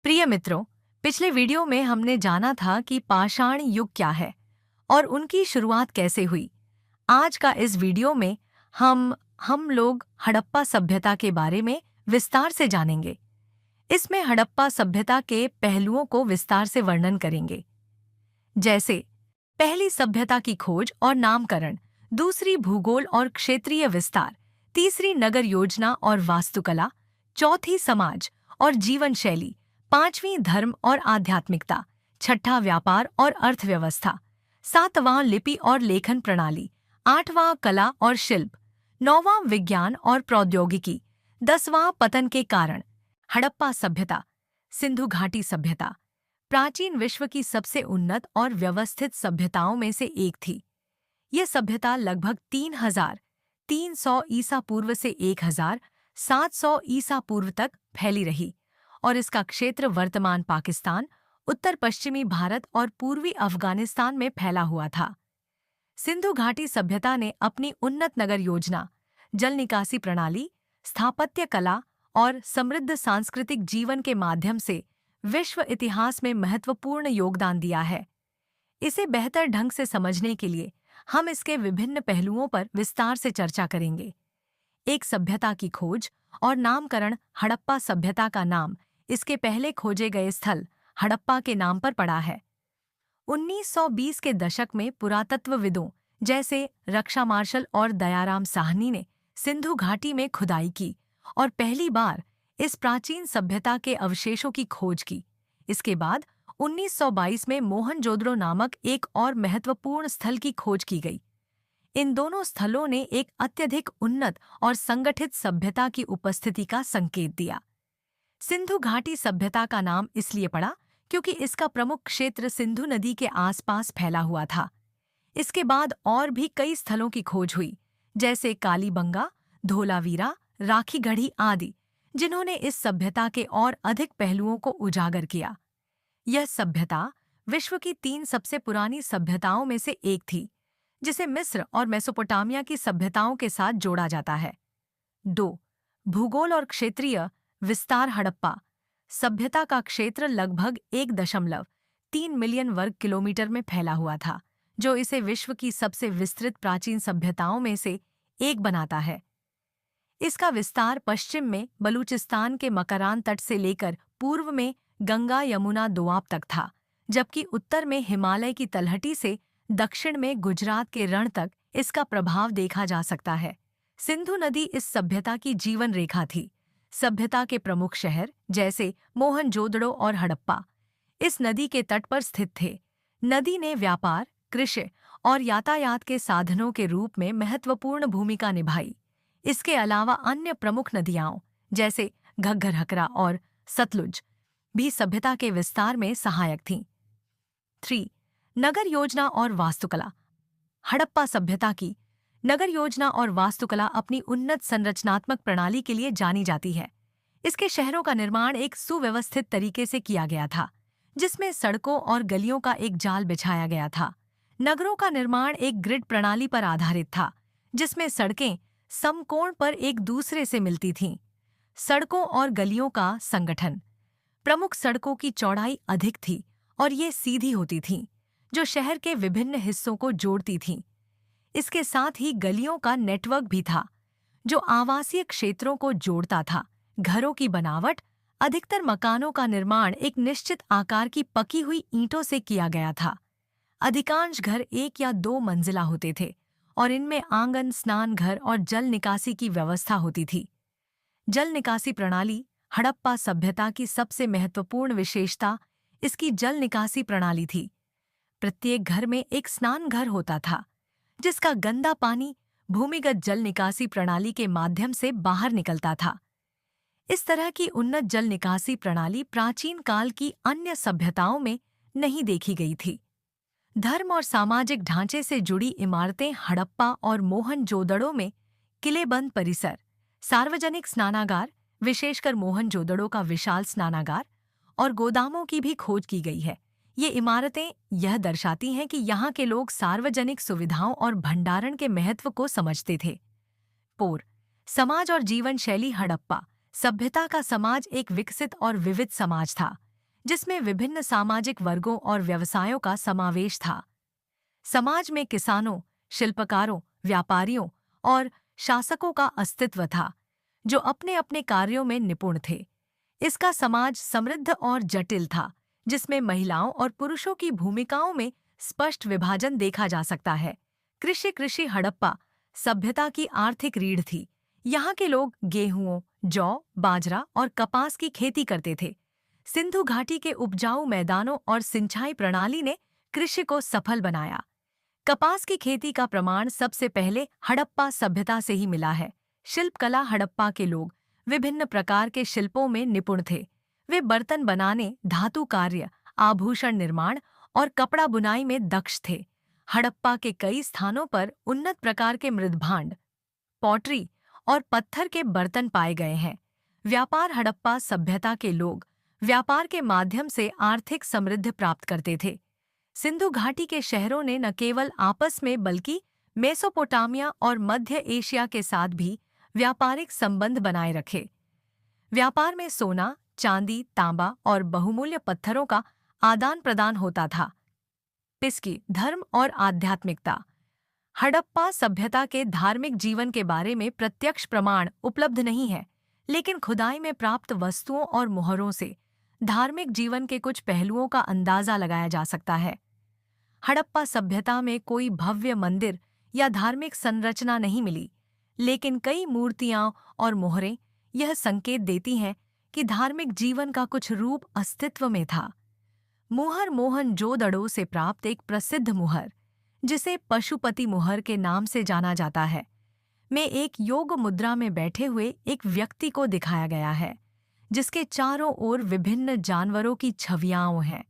प्रिय मित्रों, पिछले वीडियो में हमने जाना था कि पाषाण युग क्या है और उनकी शुरुआत कैसे हुई। आज का इस वीडियो में हम लोग हड़प्पा सभ्यता के बारे में विस्तार से जानेंगे। इसमें हड़प्पा सभ्यता के पहलुओं को विस्तार से वर्णन करेंगे, जैसे पहली सभ्यता की खोज और नामकरण, दूसरी भूगोल और क्षेत्रीय विस्तार, तीसरी नगर योजना और वास्तुकला, चौथी समाज और जीवन शैली, पांचवीं धर्म और आध्यात्मिकता, छठा व्यापार और अर्थव्यवस्था, सातवां लिपि और लेखन प्रणाली, आठवां कला और शिल्प, नौवां विज्ञान और प्रौद्योगिकी, दसवां पतन के कारण। हड़प्पा सभ्यता, सिंधु घाटी सभ्यता, प्राचीन विश्व की सबसे उन्नत और व्यवस्थित सभ्यताओं में से एक थी। यह सभ्यता लगभग 3300 ईसा पूर्व से 1700 ईसा पूर्व तक फैली रही और इसका क्षेत्र वर्तमान पाकिस्तान, उत्तर पश्चिमी भारत और पूर्वी अफगानिस्तान में फैला हुआ था। सिंधु घाटी सभ्यता ने अपनी उन्नत नगर योजना, जल निकासी प्रणाली, स्थापत्य कला और समृद्ध सांस्कृतिक जीवन के माध्यम से विश्व इतिहास में महत्वपूर्ण योगदान दिया है। इसे बेहतर ढंग से समझने के लिए हम इसके विभिन्न पहलुओं पर विस्तार से चर्चा करेंगे। एक सभ्यता की खोज और नामकरण। हड़प्पा सभ्यता का नाम इसके पहले खोजे गए स्थल हड़प्पा के नाम पर पड़ा है। 1920 के दशक में पुरातत्वविदों जैसे रक्षा मार्शल और दयाराम साहनी ने सिंधु घाटी में खुदाई की और पहली बार इस प्राचीन सभ्यता के अवशेषों की खोज की। इसके बाद 1922 में मोहनजोदड़ो नामक एक और महत्वपूर्ण स्थल की खोज की गई। इन दोनों स्थलों ने एक अत्यधिक उन्नत और संगठित सभ्यता की उपस्थिति का संकेत दिया। सिंधु घाटी सभ्यता का नाम इसलिए पड़ा क्योंकि इसका प्रमुख क्षेत्र सिंधु नदी के आसपास फैला हुआ था। इसके बाद और भी कई स्थलों की खोज हुई, जैसे कालीबंगा, धोलावीरा, राखीगढ़ी आदि, जिन्होंने इस सभ्यता के और अधिक पहलुओं को उजागर किया। यह सभ्यता विश्व की 3 सबसे पुरानी सभ्यताओं में से एक थी, जिसे मिस्र और मेसोपोटामिया की सभ्यताओं के साथ जोड़ा जाता है। 2. भूगोल और क्षेत्रीय विस्तार। हड़प्पा सभ्यता का क्षेत्र लगभग 1.3 मिलियन वर्ग किलोमीटर में फैला हुआ था, जो इसे विश्व की सबसे विस्तृत प्राचीन सभ्यताओं में से एक बनाता है। इसका विस्तार पश्चिम में बलूचिस्तान के मकरान तट से लेकर पूर्व में गंगा यमुना दोआब तक था, जबकि उत्तर में हिमालय की तलहटी से दक्षिण में गुजरात के रण तक इसका प्रभाव देखा जा सकता है। सिंधु नदी इस सभ्यता की जीवन रेखा थी। सभ्यता के प्रमुख शहर जैसे मोहनजोदड़ो और हड़प्पा इस नदी के तट पर स्थित थे। नदी ने व्यापार, कृषि और यातायात के साधनों के रूप में महत्वपूर्ण भूमिका निभाई। इसके अलावा अन्य प्रमुख नदियाँ जैसे घग्घर और सतलुज भी सभ्यता के विस्तार में सहायक थीं। 3. नगर योजना और वास्तुकला। हड़प्पा सभ्यता की नगर योजना और वास्तुकला अपनी उन्नत संरचनात्मक प्रणाली के लिए जानी जाती है। इसके शहरों का निर्माण एक सुव्यवस्थित तरीके से किया गया था, जिसमें सड़कों और गलियों का एक जाल बिछाया गया था। नगरों का निर्माण एक ग्रिड प्रणाली पर आधारित था, जिसमें सड़कें समकोण पर एक दूसरे से मिलती थीं। सड़कों और गलियों का संगठन। प्रमुख सड़कों की चौड़ाई अधिक थी और ये सीधी होती थीं, जो शहर के विभिन्न हिस्सों को जोड़ती थीं। इसके साथ ही गलियों का नेटवर्क भी था, जो आवासीय क्षेत्रों को जोड़ता था। घरों की बनावट। अधिकतर मकानों का निर्माण एक निश्चित आकार की पकी हुई ईंटों से किया गया था। अधिकांश घर 1 या 2 मंजिला होते थे और इनमें आंगन, स्नान घर और जल निकासी की व्यवस्था होती थी। जल निकासी प्रणाली। हड़प्पा सभ्यता की सबसे महत्वपूर्ण विशेषता इसकी जल निकासी प्रणाली थी। प्रत्येक घर में एक स्नान घर होता था, जिसका गंदा पानी भूमिगत जल निकासी प्रणाली के माध्यम से बाहर निकलता था। इस तरह की उन्नत जल निकासी प्रणाली प्राचीन काल की अन्य सभ्यताओं में नहीं देखी गई थी। धर्म और सामाजिक ढांचे से जुड़ी इमारतें। हड़प्पा और मोहनजोदड़ो में किलेबंद परिसर, सार्वजनिक स्नानागार, विशेषकर मोहनजोदड़ो का विशाल स्नानागार, और गोदामों की भी खोज की गई है। ये इमारतें यह दर्शाती हैं कि यहाँ के लोग सार्वजनिक सुविधाओं और भंडारण के महत्व को समझते थे। पोर समाज और जीवन शैली। हड़प्पा सभ्यता का समाज एक विकसित और विविध समाज था, जिसमें विभिन्न सामाजिक वर्गों और व्यवसायों का समावेश था। समाज में किसानों, शिल्पकारों, व्यापारियों और शासकों का अस्तित्व था, जो अपने अपने कार्यों में निपुण थे। इसका समाज समृद्ध और जटिल था, जिसमें महिलाओं और पुरुषों की भूमिकाओं में स्पष्ट विभाजन देखा जा सकता है। कृषि हड़प्पा सभ्यता की आर्थिक रीढ़ थी। यहाँ के लोग गेहूं, जौ, बाजरा और कपास की खेती करते थे। सिंधु घाटी के उपजाऊ मैदानों और सिंचाई प्रणाली ने कृषि को सफल बनाया। कपास की खेती का प्रमाण सबसे पहले हड़प्पा सभ्यता से ही मिला है। शिल्पकला हड़प्पा के लोग विभिन्न प्रकार के शिल्पों में निपुण थे। वे बर्तन बनाने, धातु कार्य, आभूषण निर्माण और कपड़ा बुनाई में दक्ष थे। हड़प्पा के कई स्थानों पर उन्नत प्रकार के मृदभांड, पॉटरी और पत्थर के बर्तन पाए गए हैं। व्यापार हड़प्पा सभ्यता के लोग व्यापार के माध्यम से आर्थिक समृद्धि प्राप्त करते थे। सिंधु घाटी के शहरों ने न केवल आपस में बल्कि मेसोपोटामिया और मध्य एशिया के साथ भी व्यापारिक संबंध बनाए रखे। व्यापार में सोना, चांदी, तांबा और बहुमूल्य पत्थरों का आदान प्रदान होता था। पिस्की धर्म और आध्यात्मिकता। हड़प्पा सभ्यता के धार्मिक जीवन के बारे में प्रत्यक्ष प्रमाण उपलब्ध नहीं है, लेकिन खुदाई में प्राप्त वस्तुओं और मुहरों से धार्मिक जीवन के कुछ पहलुओं का अंदाजा लगाया जा सकता है। हड़प्पा सभ्यता में कोई भव्य मंदिर या धार्मिक संरचना नहीं मिली, लेकिन कई मूर्तियां और मोहरें यह संकेत देती हैं कि धार्मिक जीवन का कुछ रूप अस्तित्व में था। मुहर मोहनजोदड़ो से प्राप्त एक प्रसिद्ध मुहर, जिसे पशुपति मुहर के नाम से जाना जाता है, में एक योग मुद्रा में बैठे हुए एक व्यक्ति को दिखाया गया है, जिसके चारों ओर विभिन्न जानवरों की छवियां हैं।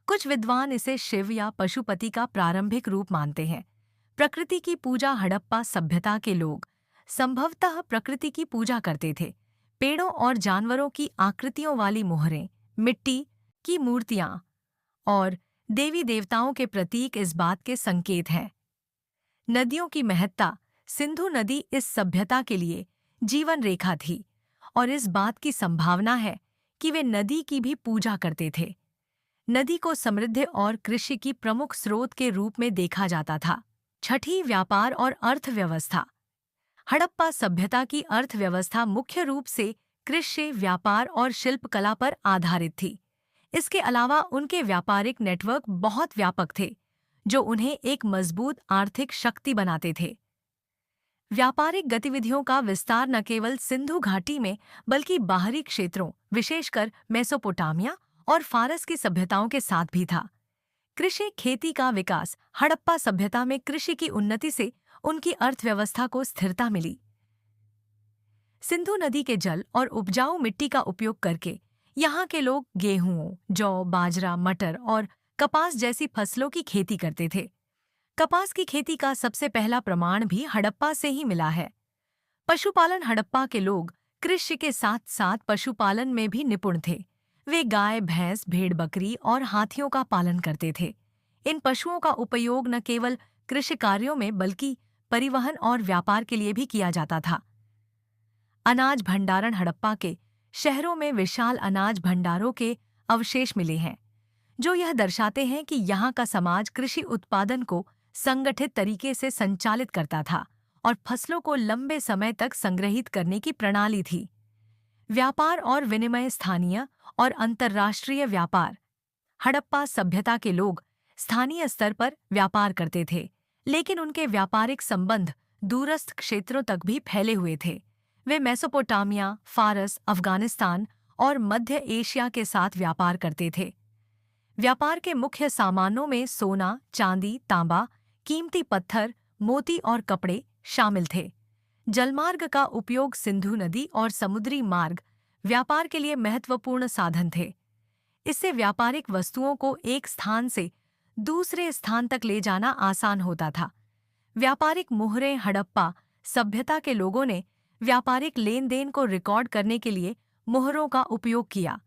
कुछ विद्वान इसे शिव या पशुपति का प्रारंभिक रूप मानते हैं। प्रकृति की पूजा। हड़प्पा सभ्यता के लोग संभवतः प्रकृति की पूजा करते थे। पेड़ों और जानवरों की आकृतियों वाली मोहरें, मिट्टी की मूर्तियां और देवी देवताओं के प्रतीक इस बात के संकेत हैं। नदियों की महत्ता। सिंधु नदी इस सभ्यता के लिए जीवन रेखा थी और इस बात की संभावना है कि वे नदी की भी पूजा करते थे। नदी को समृद्धि और कृषि की प्रमुख स्रोत के रूप में देखा जाता था। छठी, व्यापार और अर्थव्यवस्था। हड़प्पा सभ्यता की अर्थव्यवस्था मुख्य रूप से कृषि, व्यापार और शिल्पकला पर आधारित थी। इसके अलावा उनके व्यापारिक नेटवर्क बहुत व्यापक थे, जो उन्हें एक मजबूत आर्थिक शक्ति बनाते थे। व्यापारिक गतिविधियों का विस्तार न केवल सिंधु घाटी में बल्कि बाहरी क्षेत्रों, विशेषकर मेसोपोटामिया और फारस की सभ्यताओं के साथ भी था। कृषि खेती का विकास। हड़प्पा सभ्यता में कृषि की उन्नति से उनकी अर्थव्यवस्था को स्थिरता मिली। सिंधु नदी के जल और उपजाऊ मिट्टी का उपयोग करके यहाँ के लोग गेहूं, जौ, बाजरा, मटर और कपास जैसी फसलों की खेती करते थे। कपास की खेती का सबसे पहला प्रमाण भी हड़प्पा से ही मिला है। पशुपालन। हड़प्पा के लोग कृषि के साथ साथ पशुपालन में भी निपुण थे। वे गाय, भैंस, भेड़, बकरी और हाथियों का पालन करते थे। इन पशुओं का उपयोग न केवल कृषि कार्यों में बल्कि परिवहन और व्यापार के लिए भी किया जाता था। अनाज भंडारण। हड़प्पा के शहरों में विशाल अनाज भंडारों के अवशेष मिले हैं, जो यह दर्शाते हैं कि यहाँ का समाज कृषि उत्पादन को संगठित तरीके से संचालित करता था और फसलों को लंबे समय तक संग्रहित करने की प्रणाली थी। व्यापार और विनिमय। स्थानीय और अंतर्राष्ट्रीय व्यापार। हड़प्पा सभ्यता के लोग स्थानीय स्तर पर व्यापार करते थे, लेकिन उनके व्यापारिक संबंध दूरस्थ क्षेत्रों तक भी फैले हुए थे। वे मेसोपोटामिया, फारस, अफगानिस्तान और मध्य एशिया के साथ व्यापार करते थे। व्यापार के मुख्य सामानों में सोना, चांदी, तांबा, कीमती पत्थर, मोती और कपड़े शामिल थे। जलमार्ग का उपयोग। सिंधु नदी और समुद्री मार्ग व्यापार के लिए महत्वपूर्ण साधन थे। इससे व्यापारिक वस्तुओं को एक स्थान से दूसरे स्थान तक ले जाना आसान होता था। व्यापारिक मुहरें। हड़प्पा सभ्यता के लोगों ने व्यापारिक लेन देन को रिकॉर्ड करने के लिए मुहरों का उपयोग किया।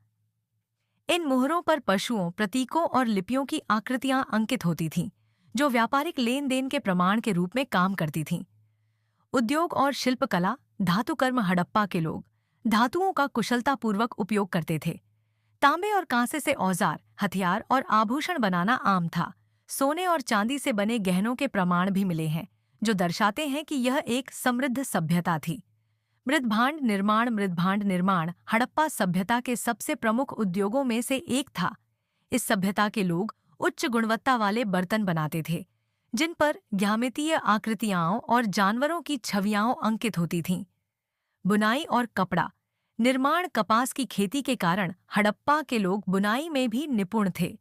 इन मुहरों पर पशुओं, प्रतीकों और लिपियों की आकृतियां अंकित होती थीं, जो व्यापारिक लेन देन के प्रमाण के रूप में काम करती थीं। उद्योग और शिल्पकला। धातुकर्म। हड़प्पा के लोग धातुओं का कुशलतापूर्वक उपयोग करते थे। तांबे और कांसे से औजार, हथियार और आभूषण बनाना आम था। सोने और चांदी से बने गहनों के प्रमाण भी मिले हैं, जो दर्शाते हैं कि यह एक समृद्ध सभ्यता थी। मृदभांड निर्माण हड़प्पा सभ्यता के सबसे प्रमुख उद्योगों में से एक था। इस सभ्यता के लोग उच्च गुणवत्ता वाले बर्तन बनाते थे, जिन पर ज्यामितीय आकृतियां और जानवरों की छवियां अंकित होती थीं। बुनाई और कपड़ा निर्माण कपास की खेती के कारण हड़प्पा के लोग बुनाई में भी निपुण थे।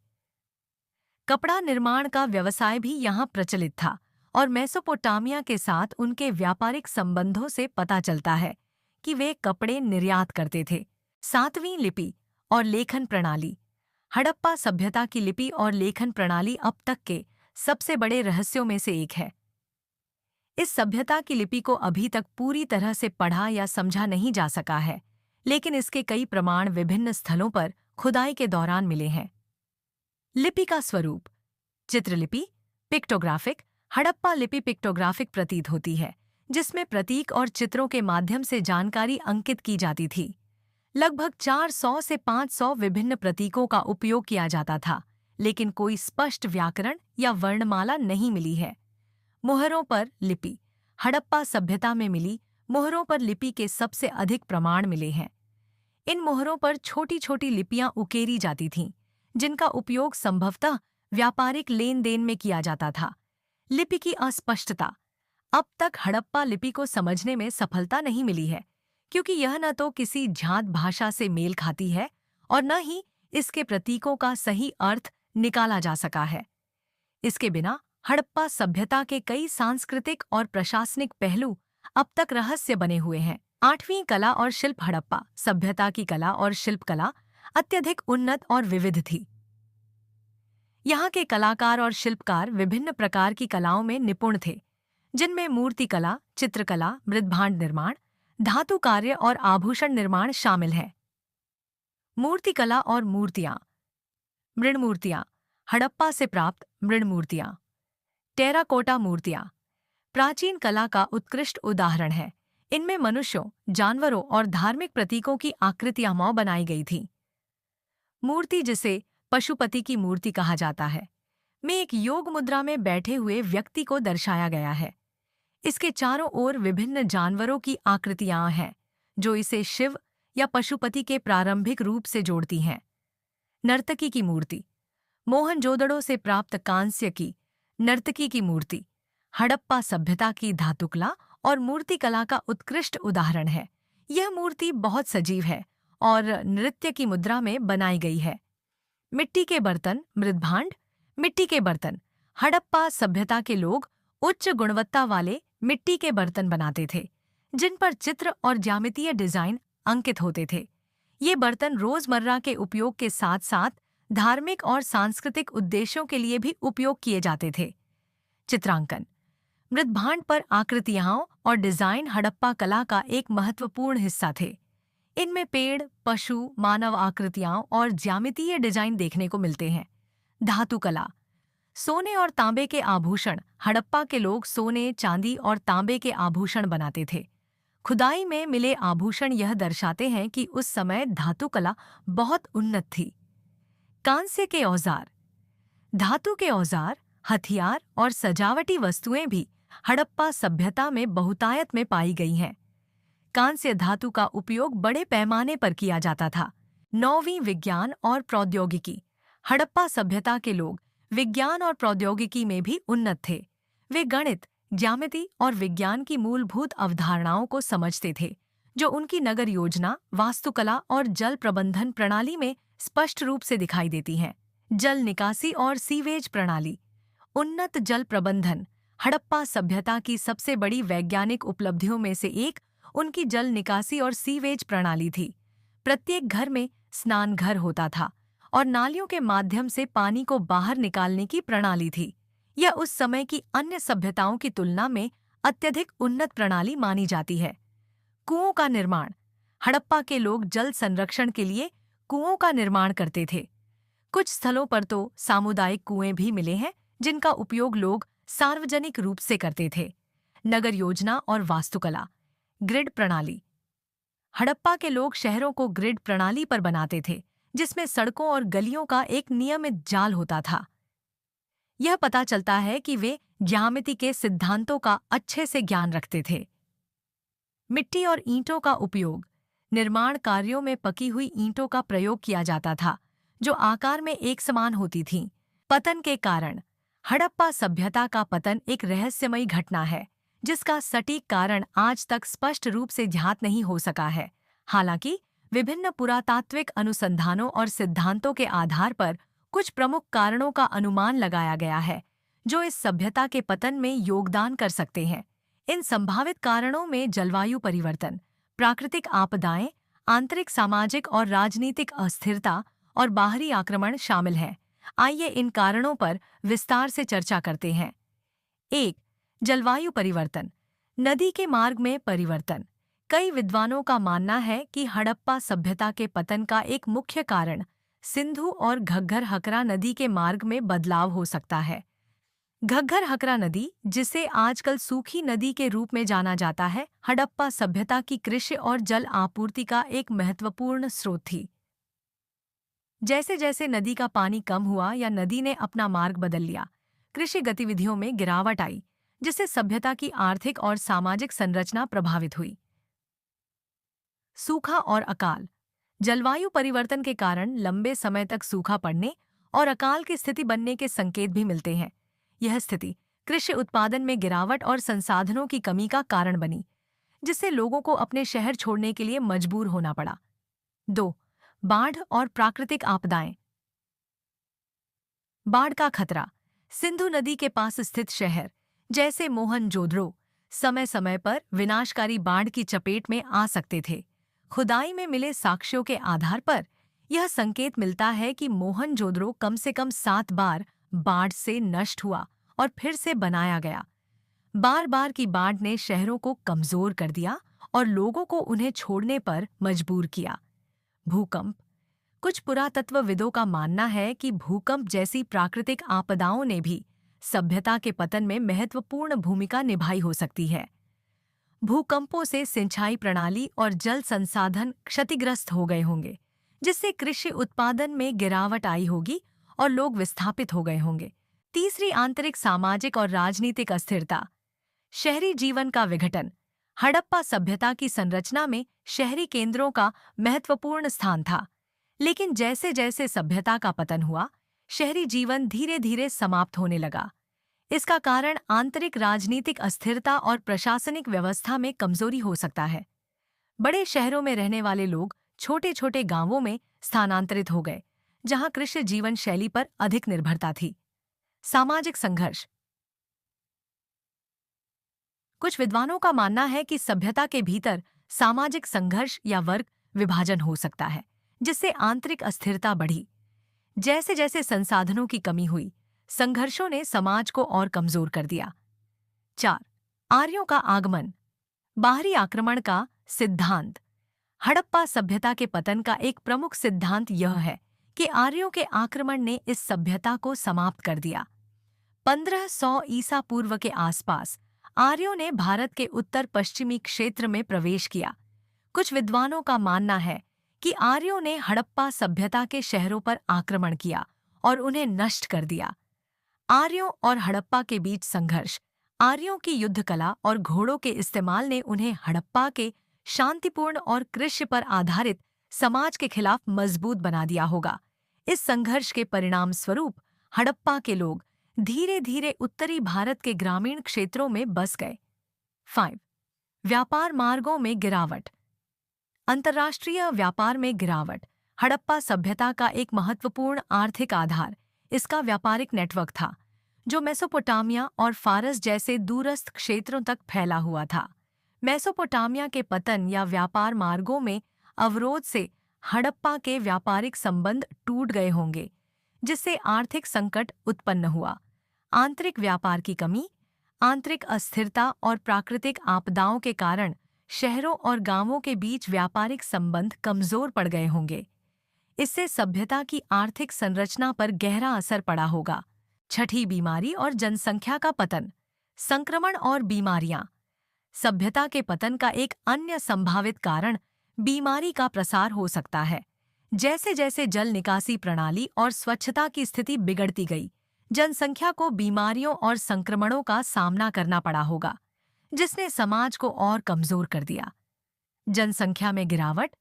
कपड़ा निर्माण का व्यवसाय भी यहाँ प्रचलित था और मेसोपोटामिया के साथ उनके व्यापारिक संबंधों से पता चलता है कि वे कपड़े निर्यात करते थे। 7वीं लिपि और लेखन प्रणाली। हड़प्पा सभ्यता की लिपि और लेखन प्रणाली अब तक के सबसे बड़े रहस्यों में से एक है। इस सभ्यता की लिपि को अभी तक पूरी तरह से पढ़ा या समझा नहीं जा सका है, लेकिन इसके कई प्रमाण विभिन्न स्थलों पर खुदाई के दौरान मिले हैं। लिपि का स्वरूप। चित्रलिपि, पिक्टोग्राफिक। हड़प्पा लिपि पिक्टोग्राफिक प्रतीत होती है, जिसमें प्रतीक और चित्रों के माध्यम से जानकारी अंकित की जाती थी। लगभग 400 से 500 विभिन्न प्रतीकों का उपयोग किया जाता था, लेकिन कोई स्पष्ट व्याकरण या वर्णमाला नहीं मिली है। मुहरों पर लिपि। हड़प्पा सभ्यता में मिली मुहरों पर लिपि के सबसे अधिक प्रमाण मिले हैं। इन मुहरों पर छोटी छोटी लिपियां उकेरी जाती थीं, जिनका उपयोग संभवतः व्यापारिक लेन देन में किया जाता था। लिपि की अस्पष्टता। अब तक हड़प्पा लिपि को समझने में सफलता नहीं मिली है, क्योंकि यह न तो किसी जात भाषा से मेल खाती है और न ही इसके प्रतीकों का सही अर्थ निकाला जा सका है। इसके बिना हड़प्पा सभ्यता के कई सांस्कृतिक और प्रशासनिक पहलू अब तक रहस्य बने हुए हैं। 8वीं कला और शिल्प। हड़प्पा सभ्यता की कला और शिल्पकला अत्यधिक उन्नत और विविध थी। यहाँ के कलाकार और शिल्पकार विभिन्न प्रकार की कलाओं में निपुण थे, जिनमें मूर्तिकला, चित्रकला, मृदभांड निर्माण, धातु कार्य और आभूषण निर्माण शामिल है। मूर्तिकला और मूर्तियां। मृणमूर्तियां। हड़प्पा से प्राप्त मृणमूर्तियां। टेराकोटा मूर्तियां प्राचीन कला का उत्कृष्ट उदाहरण है। इनमें मनुष्यों, जानवरों और धार्मिक प्रतीकों की आकृतियां बनाई गई थीं। मूर्ति, जिसे पशुपति की मूर्ति कहा जाता है, में एक योग मुद्रा में बैठे हुए व्यक्ति को दर्शाया गया है। इसके चारों ओर विभिन्न जानवरों की आकृतियां हैं, जो इसे शिव या पशुपति के प्रारंभिक रूप से जोड़ती हैं। नर्तकी की मूर्ति। मोहनजोदड़ो से प्राप्त कांस्य की नर्तकी की मूर्ति हड़प्पा सभ्यता की धातुकला और मूर्तिकला का उत्कृष्ट उदाहरण है। यह मूर्ति बहुत सजीव है और नृत्य की मुद्रा में बनाई गई है। मिट्टी के बर्तन। मृदभांड। मिट्टी के बर्तन। हड़प्पा सभ्यता के लोग उच्च गुणवत्ता वाले मिट्टी के बर्तन बनाते थे, जिन पर चित्र और ज्यामितीय डिजाइन अंकित होते थे। ये बर्तन रोजमर्रा के उपयोग के साथ साथ धार्मिक और सांस्कृतिक उद्देश्यों के लिए भी उपयोग किए जाते थे। चित्रांकन। मृदभांड पर आकृतियां और डिजाइन हड़प्पा कला का एक महत्वपूर्ण हिस्सा थे। इनमें पेड़, पशु, मानव आकृतियां और ज्यामितीय डिजाइन देखने को मिलते हैं। धातु कला। सोने और तांबे के आभूषण। हड़प्पा के लोग सोने, चांदी और तांबे के आभूषण बनाते थे। खुदाई में मिले आभूषण यह दर्शाते हैं कि उस समय धातु कला बहुत उन्नत थी। कांस्य के औजार। धातु के औजार, हथियार और सजावटी वस्तुएं भी हड़प्पा सभ्यता में बहुतायत में पाई गई हैं। कांस्य धातु का उपयोग बड़े पैमाने पर किया जाता था। 9वीं विज्ञान और प्रौद्योगिकी। हड़प्पा सभ्यता के लोग विज्ञान और प्रौद्योगिकी में भी उन्नत थे। वे गणित, ज्यामिति और विज्ञान की मूलभूत अवधारणाओं को समझते थे, जो उनकी नगर योजना, वास्तुकला और जल प्रबंधन प्रणाली में स्पष्ट रूप से दिखाई देती हैं। जल निकासी और सीवेज प्रणाली। उन्नत जल प्रबंधन। हड़प्पा सभ्यता की सबसे बड़ी वैज्ञानिक उपलब्धियों में से एक उनकी जल निकासी और सीवेज प्रणाली थी। प्रत्येक घर में स्नान घर होता था और नालियों के माध्यम से पानी को बाहर निकालने की प्रणाली थी। यह उस समय की अन्य सभ्यताओं की तुलना में अत्यधिक उन्नत प्रणाली मानी जाती है। कुओं का निर्माण। हड़प्पा के लोग जल संरक्षण के लिए कुओं का निर्माण करते थे। कुछ स्थलों पर तो सामुदायिक कुएं भी मिले हैं, जिनका उपयोग लोग सार्वजनिक रूप से करते थे। नगर योजना और वास्तुकला। ग्रिड प्रणाली। हड़प्पा के लोग शहरों को ग्रिड प्रणाली पर बनाते थे, जिसमें सड़कों और गलियों का एक नियमित जाल होता था। यह पता चलता है कि वे ज्यामिति के सिद्धांतों का अच्छे से ज्ञान रखते थे। मिट्टी और ईंटों का उपयोग। निर्माण कार्यों में पकी हुई ईंटों का प्रयोग किया जाता था, जो आकार में एक समान होती थीं। पतन के कारण। हड़प्पा सभ्यता का पतन एक रहस्यमयी घटना है, जिसका सटीक कारण आज तक स्पष्ट रूप से ज्ञात नहीं हो सका है। हालांकि विभिन्न पुरातात्विक अनुसंधानों और सिद्धांतों के आधार पर कुछ प्रमुख कारणों का अनुमान लगाया गया है, जो इस सभ्यता के पतन में योगदान कर सकते हैं। इन संभावित कारणों में जलवायु परिवर्तन, प्राकृतिक आपदाएं, आंतरिक सामाजिक और राजनीतिक अस्थिरता और बाहरी आक्रमण शामिल हैं। आइए इन कारणों पर विस्तार से चर्चा करते हैं। 1. जलवायु परिवर्तन। नदी के मार्ग में परिवर्तन। कई विद्वानों का मानना है कि हड़प्पा सभ्यता के पतन का एक मुख्य कारण सिंधु और घग्गर हकरा नदी के मार्ग में बदलाव हो सकता है। घग्गर हकरा नदी, जिसे आजकल सूखी नदी के रूप में जाना जाता है, हड़प्पा सभ्यता की कृषि और जल आपूर्ति का एक महत्वपूर्ण स्रोत थी। जैसे जैसे नदी का पानी कम हुआ या नदी ने अपना मार्ग बदल लिया, कृषि गतिविधियों में गिरावट आई, जिससे सभ्यता की आर्थिक और सामाजिक संरचना प्रभावित हुई। सूखा और अकाल। जलवायु परिवर्तन के कारण लंबे समय तक सूखा पड़ने और अकाल की स्थिति बनने के संकेत भी मिलते हैं। यह स्थिति कृषि उत्पादन में गिरावट और संसाधनों की कमी का कारण बनी, जिससे लोगों को अपने शहर छोड़ने के लिए मजबूर होना पड़ा। 2. बाढ़ और प्राकृतिक आपदाएं। बाढ़ का खतरा। सिंधु नदी के पास स्थित शहर जैसे मोहनजोदड़ो समय समय पर विनाशकारी बाढ़ की चपेट में आ सकते थे। खुदाई में मिले साक्ष्यों के आधार पर यह संकेत मिलता है कि मोहनजोदड़ो कम से कम 7 बार बाढ़ से नष्ट हुआ और फिर से बनाया गया। बार बार की बाढ़ ने शहरों को कमजोर कर दिया और लोगों को उन्हें छोड़ने पर मजबूर किया। भूकंप। कुछ पुरातत्वविदों का मानना है कि भूकंप जैसी प्राकृतिक आपदाओं ने भी सभ्यता के पतन में महत्वपूर्ण भूमिका निभाई हो सकती है। भूकंपों से सिंचाई प्रणाली और जल संसाधन क्षतिग्रस्त हो गए होंगे, जिससे कृषि उत्पादन में गिरावट आई होगी और लोग विस्थापित हो गए होंगे। तीसरी, आंतरिक सामाजिक और राजनीतिक अस्थिरता। शहरी जीवन का विघटन। हड़प्पा सभ्यता की संरचना में शहरी केंद्रों का महत्वपूर्ण स्थान था, लेकिन जैसे जैसे सभ्यता का पतन हुआ, शहरी जीवन धीरे धीरे समाप्त होने लगा। इसका कारण आंतरिक राजनीतिक अस्थिरता और प्रशासनिक व्यवस्था में कमजोरी हो सकता है। बड़े शहरों में रहने वाले लोग छोटे छोटे गांवों में स्थानांतरित हो गए, जहां कृषि जीवन शैली पर अधिक निर्भरता थी। सामाजिक संघर्ष। कुछ विद्वानों का मानना है कि सभ्यता के भीतर सामाजिक संघर्ष या वर्ग विभाजन हो सकता है, जिससे आंतरिक अस्थिरता बढ़ी। जैसे जैसे संसाधनों की कमी हुई, संघर्षों ने समाज को और कमजोर कर दिया। 4. आर्यों का आगमन। बाहरी आक्रमण का सिद्धांत। हड़प्पा सभ्यता के पतन का एक प्रमुख सिद्धांत यह है कि आर्यों के आक्रमण ने इस सभ्यता को समाप्त कर दिया। 1500 ईसा पूर्व के आसपास आर्यों ने भारत के उत्तर पश्चिमी क्षेत्र में प्रवेश किया। कुछ विद्वानों का मानना है कि आर्यों ने हड़प्पा सभ्यता के शहरों पर आक्रमण किया और उन्हें नष्ट कर दिया। आर्यों और हड़प्पा के बीच संघर्ष। आर्यों की युद्ध कला और घोड़ों के इस्तेमाल ने उन्हें हड़प्पा के शांतिपूर्ण और कृषि पर आधारित समाज के खिलाफ मजबूत बना दिया होगा। इस संघर्ष के परिणाम स्वरूप हड़प्पा के लोग धीरे धीरे उत्तरी भारत के ग्रामीण क्षेत्रों में बस गए। 5. व्यापार मार्गों में गिरावट। अंतर्राष्ट्रीय व्यापार में गिरावट। हड़प्पा सभ्यता का एक महत्वपूर्ण आर्थिक आधार इसका व्यापारिक नेटवर्क था, जो मेसोपोटामिया और फारस जैसे दूरस्थ क्षेत्रों तक फैला हुआ था। मेसोपोटामिया के पतन या व्यापार मार्गों में अवरोध से हड़प्पा के व्यापारिक संबंध टूट गए होंगे, जिससे आर्थिक संकट उत्पन्न हुआ। आंतरिक व्यापार की कमी, आंतरिक अस्थिरता और प्राकृतिक आपदाओं के कारण शहरों और गांवों के बीच व्यापारिक संबंध कमजोर पड़ गए होंगे। इससे सभ्यता की आर्थिक संरचना पर गहरा असर पड़ा होगा। 6. बीमारी और जनसंख्या का पतन। संक्रमण और बीमारियां। सभ्यता के पतन का एक अन्य संभावित कारण बीमारी का प्रसार हो सकता है। जैसे जैसे जल निकासी प्रणाली और स्वच्छता की स्थिति बिगड़ती गई, जनसंख्या को बीमारियों और संक्रमणों का सामना करना पड़ा होगा, जिसने समाज को और कमजोर कर दिया। जनसंख्या में गिरावट।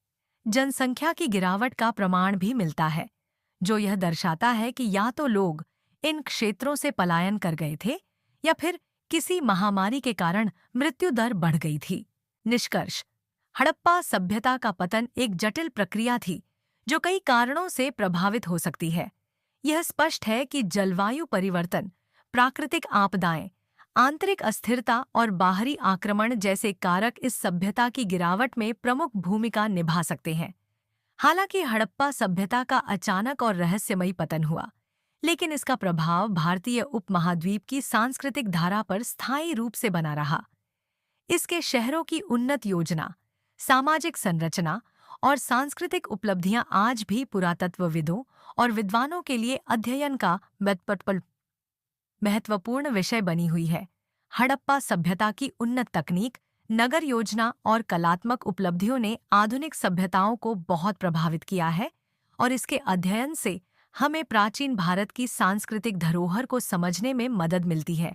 जनसंख्या की गिरावट का प्रमाण भी मिलता है, जो यह दर्शाता है कि या तो लोग इन क्षेत्रों से पलायन कर गए थे या फिर किसी महामारी के कारण मृत्यु दर बढ़ गई थी। निष्कर्ष: हड़प्पा सभ्यता का पतन एक जटिल प्रक्रिया थी जो कई कारणों से प्रभावित हो सकती है। यह स्पष्ट है कि जलवायु परिवर्तन, प्राकृतिक आपदाएं, आंतरिक अस्थिरता और बाहरी आक्रमण जैसे कारक इस सभ्यता की गिरावट में प्रमुख भूमिका निभा सकते हैं। हालांकि हड़प्पा सभ्यता का अचानक और रहस्यमयी पतन हुआ, लेकिन इसका प्रभाव भारतीय उपमहाद्वीप की सांस्कृतिक धारा पर स्थायी रूप से बना रहा। इसके शहरों की उन्नत योजना, सामाजिक संरचना और सांस्कृतिक उपलब्धियां आज भी पुरातत्वविदों और विद्वानों के लिए अध्ययन का महत्वपूर्ण विषय बनी हुई है। हड़प्पा सभ्यता की उन्नत तकनीक, नगर योजना और कलात्मक उपलब्धियों ने आधुनिक सभ्यताओं को बहुत प्रभावित किया है और इसके अध्ययन से हमें प्राचीन भारत की सांस्कृतिक धरोहर को समझने में मदद मिलती है।